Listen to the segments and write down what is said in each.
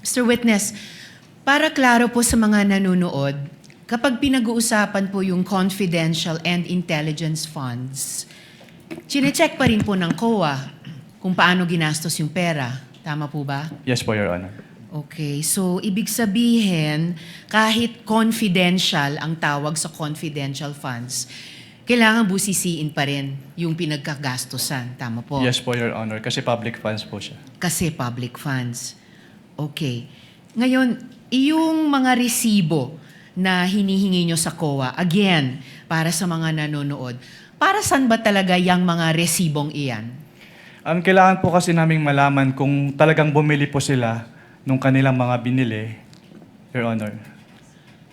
Mr. Witness, para klaro po sa mga nanonood, kapag pinag-uusapan po yung confidential and intelligence funds, chinecheck pa rin po ng COA kung paano ginastos yung pera. Tama po ba? Yes po, Your Honor. Okay, so ibig sabihin, kahit confidential ang tawag sa confidential funds, kailangan busisiin pa rin yung pinagkagastosan. Tama po? Yes po, Your Honor. Kasi public funds po siya. Kasi public funds. Okay. Ngayon, yung mga resibo na hinihingi nyo sa COA, again, para sa mga nanonood, para saan ba talaga yung mga resibong iyan? Kailangan po kasi naming malaman kung talagang bumili po sila nung kanilang mga binili, Your Honor.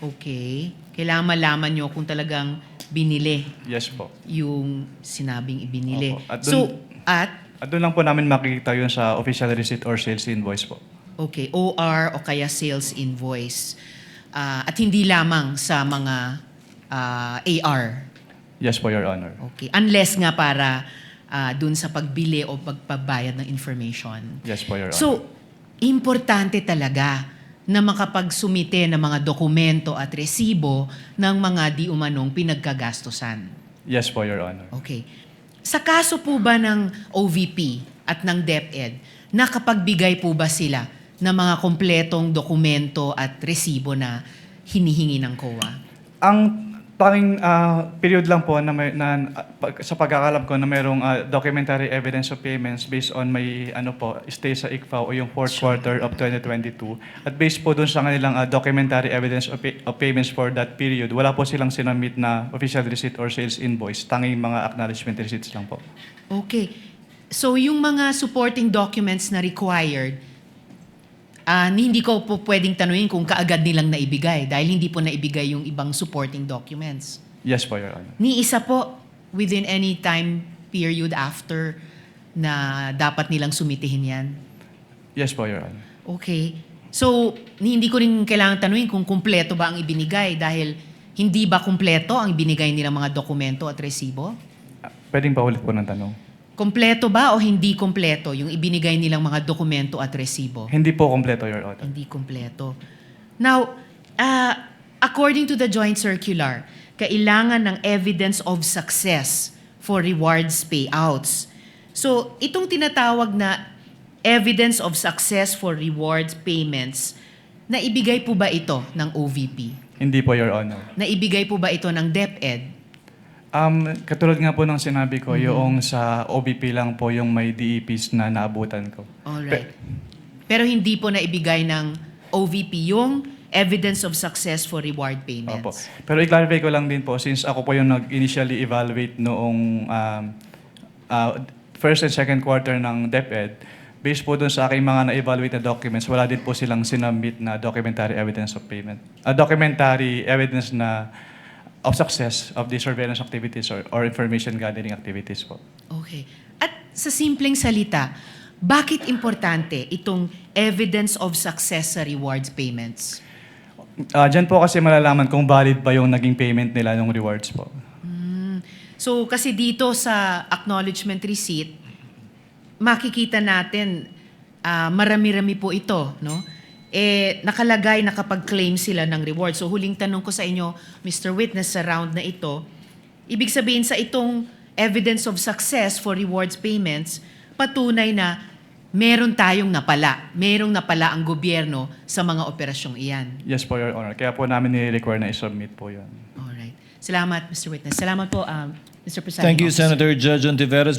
Okay. Kailangan malaman nyo kung talagang binili Yes po. yung sinabing ibinili. Opo. At At doon lang po namin makikita yun sa official receipt or sales invoice po. okay, OR o kaya sales invoice. At hindi lamang sa mga AR. Yes po, Your Honor. Okay. Unless nga para dun sa pagbili o pagpabayad ng information. Yes po, Your Honor. So, importante talaga na makapagsumite ng mga dokumento at resibo ng mga di umanong pinagkagastosan. Yes po, Your Honor. Okay. Sa kaso po ba ng OVP at ng DepEd, nakapagbigay po ba sila ng mga kompletong dokumento at resibo na hinihingi ng COA? Ang tanging period lang po sa pagkakalam ko na mayroong documentary evidence of payments based on may stay sa ICFAO o yung fourth quarter of 2022. At based po dun sa kanilang documentary evidence of payments for that period, wala po silang sinamit na official receipt or sales invoice. Tanging mga acknowledgement receipts lang po. Okay. So yung mga supporting documents na required, hindi ko po pwedeng tanungin kung kaagad nilang naibigay dahil hindi po naibigay yung ibang supporting documents. Yes po, Your Honor. Ni isa po within any time period after na dapat nilang sumitihin yan. Yes po, Your Honor. Okay. So, hindi ko rin kailangan tanungin kung kumpleto ba ang ibinigay dahil hindi ba kumpleto ang ibinigay nilang mga dokumento at resibo? Pwedeng pa ulit po ng tanong. Kumpleto ba o hindi kumpleto yung ibinigay nilang mga dokumento at resibo? Hindi po kompleto, Your Honor. Hindi kumpleto. Now, according to the joint circular, kailangan ng evidence of success for rewards payouts. So, itong tinatawag na evidence of success for rewards payments, naibigay po ba ito ng OVP? Hindi po, Your Honor. Naibigay po ba ito ng DepEd? Katulad nga po ng sinabi ko, yung sa OBP lang po yung may DEPs na naabutan ko. Alright. Pero hindi po naibigay ng OVP yung evidence of success for reward payments. Opo. Pero i-clarify ko lang din po, since ako po yung nag-initially evaluate noong first and second quarter ng DepEd, based po dun sa aking mga na-evaluate na documents, wala din po silang sinubmit na documentary evidence of payment. Documentary evidence na of success of the surveillance activities or information gathering activities po. Okay. At sa simpleng salita, bakit importante itong evidence of success sa rewards payments? Diyan po kasi malalaman kung valid ba yung naging payment nila ng rewards po. So kasi dito sa acknowledgement receipt, makikita natin marami-rami po ito, no? Nakalagay na kapag claim sila ng reward. So huling tanong ko sa inyo, Mr. Witness, sa round na ito, ibig sabihin sa itong evidence of success for rewards payments, patunay na meron tayong napala. Merong napala ang gobyerno sa mga operasyong iyan. Yes po, Your Honor. Kaya po namin ni-require na i-submit po yun. Alright. Salamat, Mr. Witness. Salamat po, Mr. Presiding Thank you, Officer. Senator Judge Ontiveros.